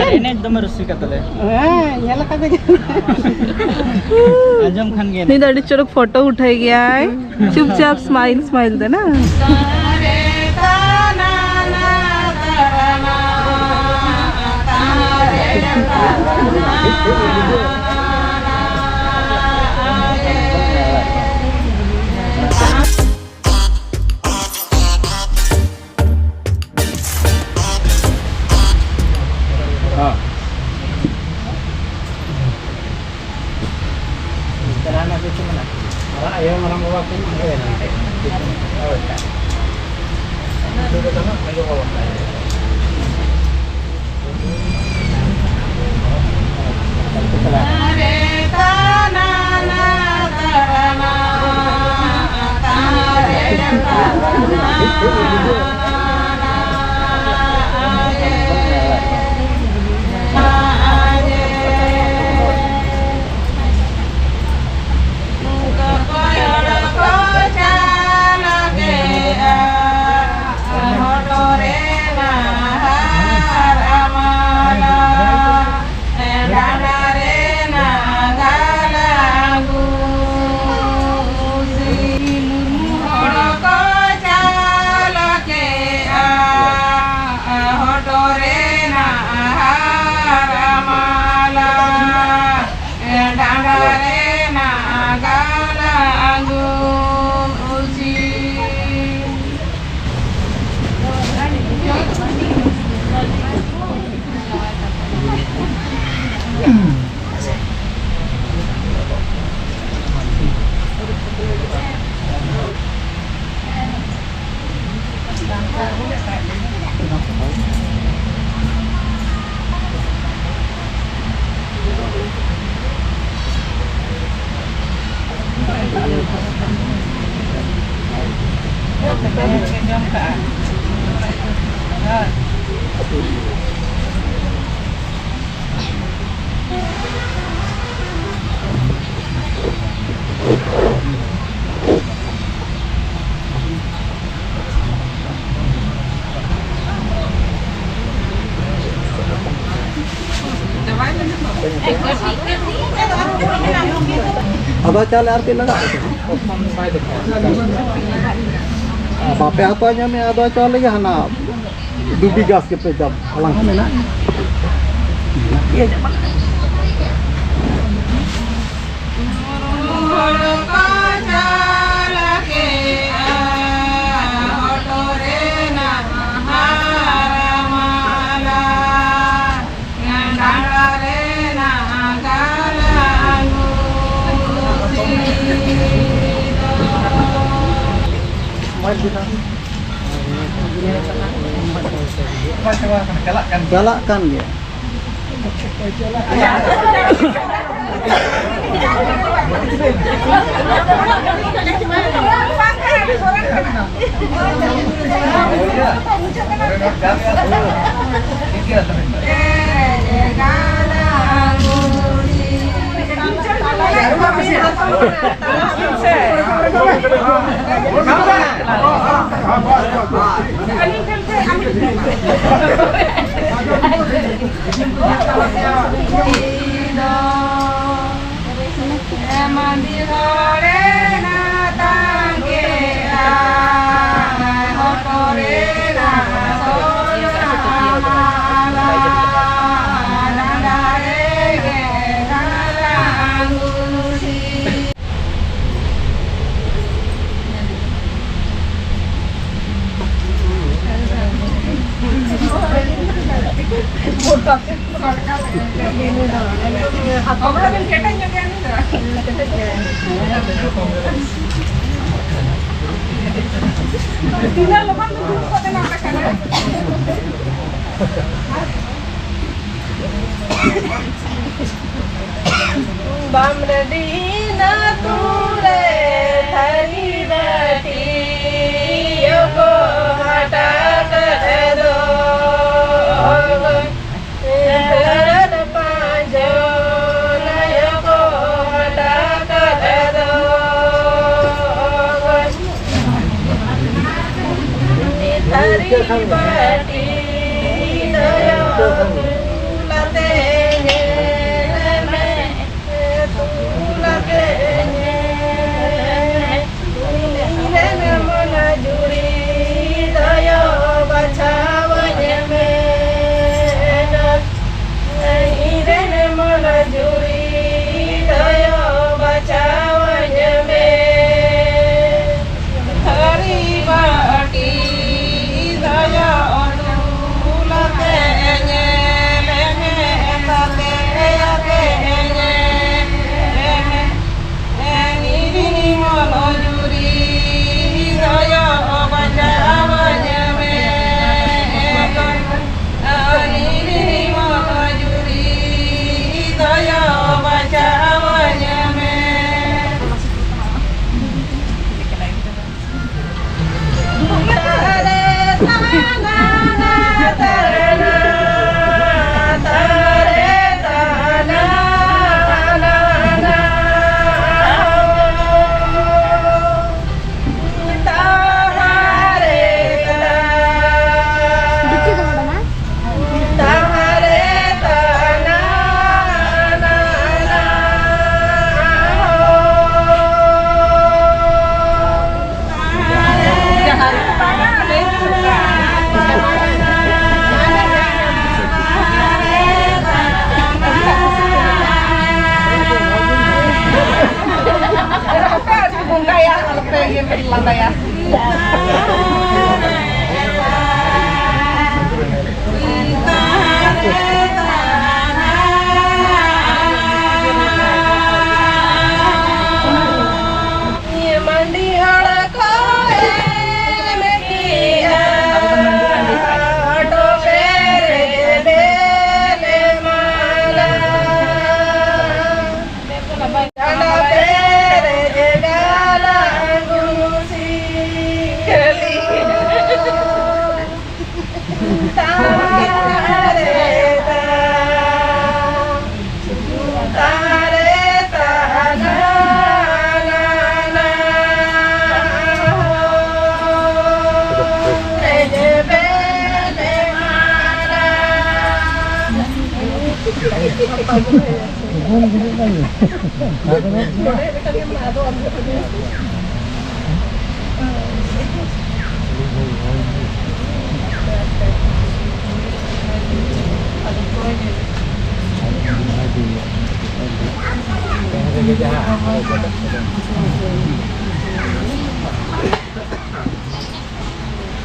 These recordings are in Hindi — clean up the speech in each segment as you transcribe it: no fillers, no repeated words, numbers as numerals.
Ini dama rusi katale. nyala kata Ajam Khan ge. नहीं दादी चलो फोटो उठाई गया है चुपचाप स्माइल स्माइल दे ना Ayo orang bawa pun ada cale arti lagi bape apa aja me ada cale lagi hana dubi gas ke pejam alang mana iya jaman galakkan ya Bamdina tule thani dati yoko hata kado Terada panjo na yoko hata kado Nithari bati dayo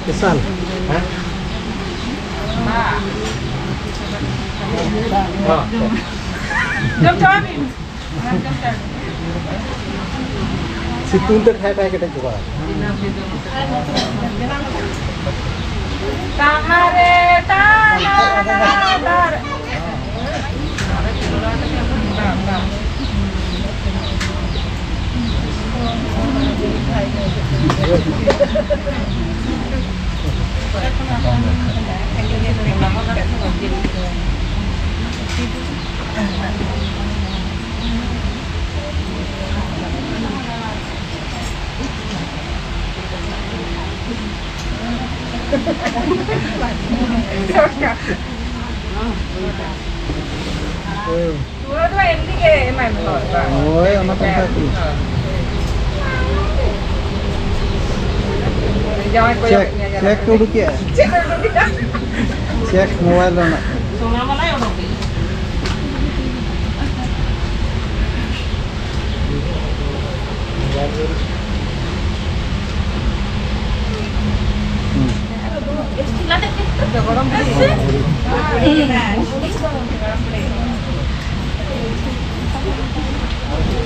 Kesal. Situ untuk hai kita coba. Ôi, nó không phải gì. Check dulu kia. Check mobile mana.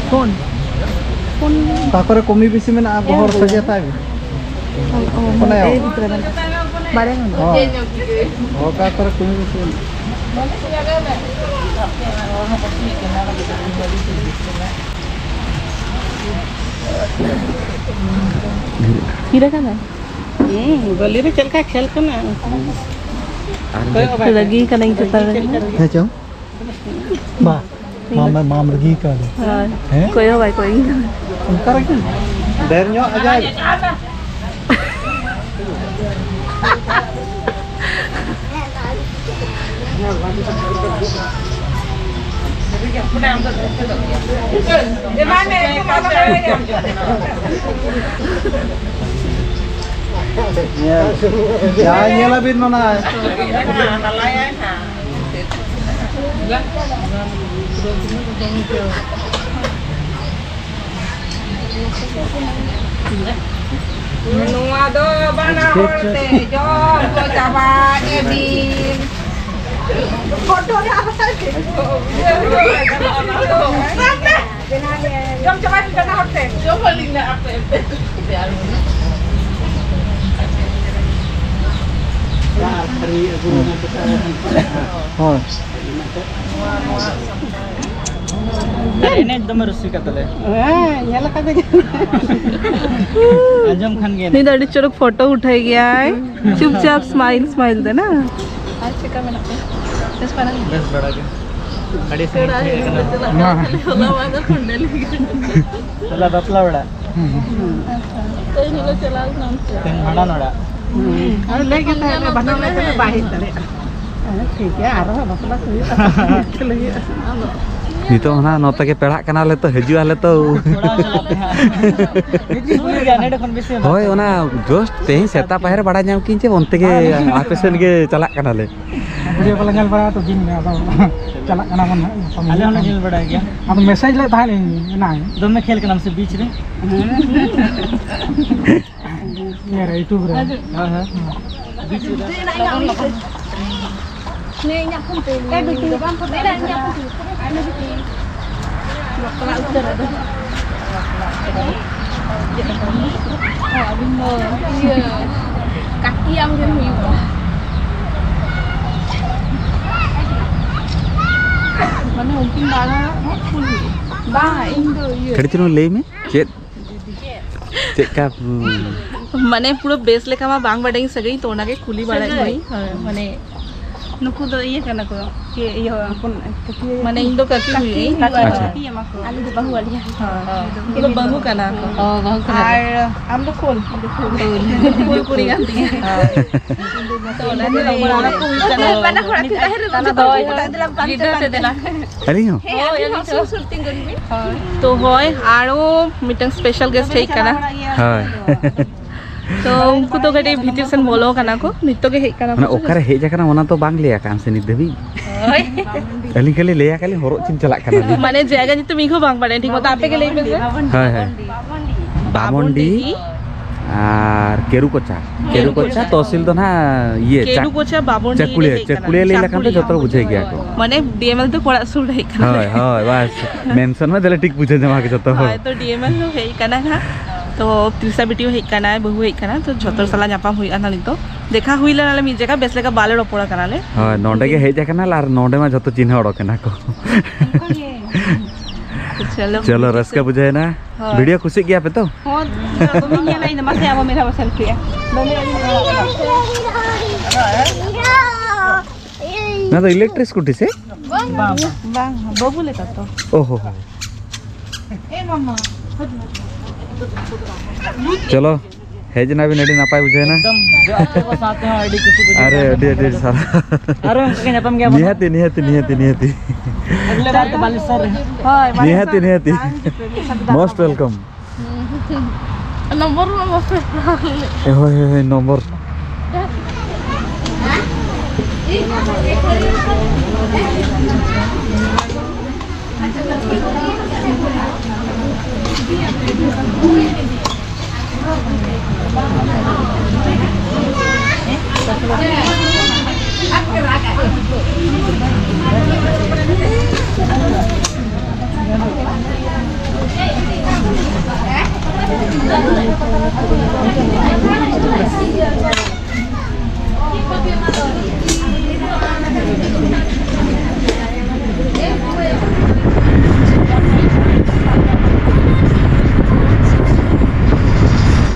Phone. Takore komi bisi mena bahor sajata hai. Mana ya? Bareng. Oh, takore komi bisi. Kira kan? गली में चल का खेल कर ना Lagi kan yang cetar. Hai chong. Ba. Mam lagi ka. Koyo vai koyo. Angkar kan. Dernya aja. Ya, nyelabin mana? Oh. ini एकदम रुसी कतले nyala kagak. आजम खान गे नहीं दादी चलो फोटो उठाई गया है चुपचाप स्माइल दे ना बस बड़ा के अड़ी से चला बतला बड़ा तेन भाड़ा नोड़ा Ayo lagi kita bana lagi kita bahit tadi. ठीक है आरो बसला सही नितो ना नोता के पेड़ा कनाले तो हजू आले तो थोड़ा चलाते हैं सुन गया नेड कोन बेसी होय ओना जस्ट तेही सेता पहर बड़ा जाम किन जे ओनते के आपेसन के चला कनाले वीडियो को लंगल बड़ा तो जिन में चला कना मन आले होने जेल बड़ा गया अब मैसेज ले था ना दम में खेल के नाम से बीच रे ये रे यूट्यूब रे हां हां बीच रे Nih nyak pun tuh. Bikin bang pun ada nyak pun tuh. Ada bikin. Kalau udah ada. Oh, benar. Iya. Kaki yang jadi mana mungkin bala full. Bah, Indo. खड़ी चुनो ले में चेक का माने पूरा बेस लेका मा बांग बड़ाई सगई तोना के खुली बड़ाई होई माने नुकु दो ये करना को के ये माने इंदो ककी हुई ककी यमा को आलू दो बहु वाली हां इंदो बहु करना को बहु करना और हम तो खोल पूरी गाती है तो ना दे orang aku karena mana orang kita hari karena doy dalam pantai dela Ali हो तो होय आरो मिटंग स्पेशल गेस्ट है kana हाय तो उनको तो गडे भीतर सन बोलो kana को नितो के है kana ना ओकरे हेज जाकना ओना तो बांग लिया कान से निदबी अली खाली लिया खाली हरो चिन चला kana माने जायगा जी तुम इको बांग बाड़े ठीक हो तापे के ले पे हाय हाय बामंडी আর কেরুকোচা কেরুকোচা তহসিল তো না ইয়ে কেরুকোচা বাবন্ডি চেকুলিয়া লে লেখান তো যত বুঝাই গিয়া কো মানে ডিএমএল তো কোড়া সুর है kana হয় হয় বাস মেনশন में देले ठीक बुझे जमा के जत हो तो डीएमएल नो है kana ना तो त्रिसा बेटियो है kana बहु है kana तो जतर साला जापा हुई आना तो देखा हुई लाले मी जगह बेसले का बाले रोपड़ा kana ले হয় नोंडे के हे जाकना लार नोंडे में जत चिन्ह ओडो केना को चलो चलो रस का बुझे ना वीडियो खुशी गया पे तो हो तो मैं ये लाइन मत आवा मेरा सेल्फी है ना तो इलेक्ट्रिक स्कूटी से बांग बबू लेता तो ओहो चलो हेज ना भी नडी ना पाए बुझे ना एकदम जो आपके पास आते हैं आईडी कुछ कुछ अरे अडी सारा अरे उनके नपम गया निहती अगले बार तो बालेश्वर है हाय निहती मोस्ट वेलकम नंबर ए होय नंबर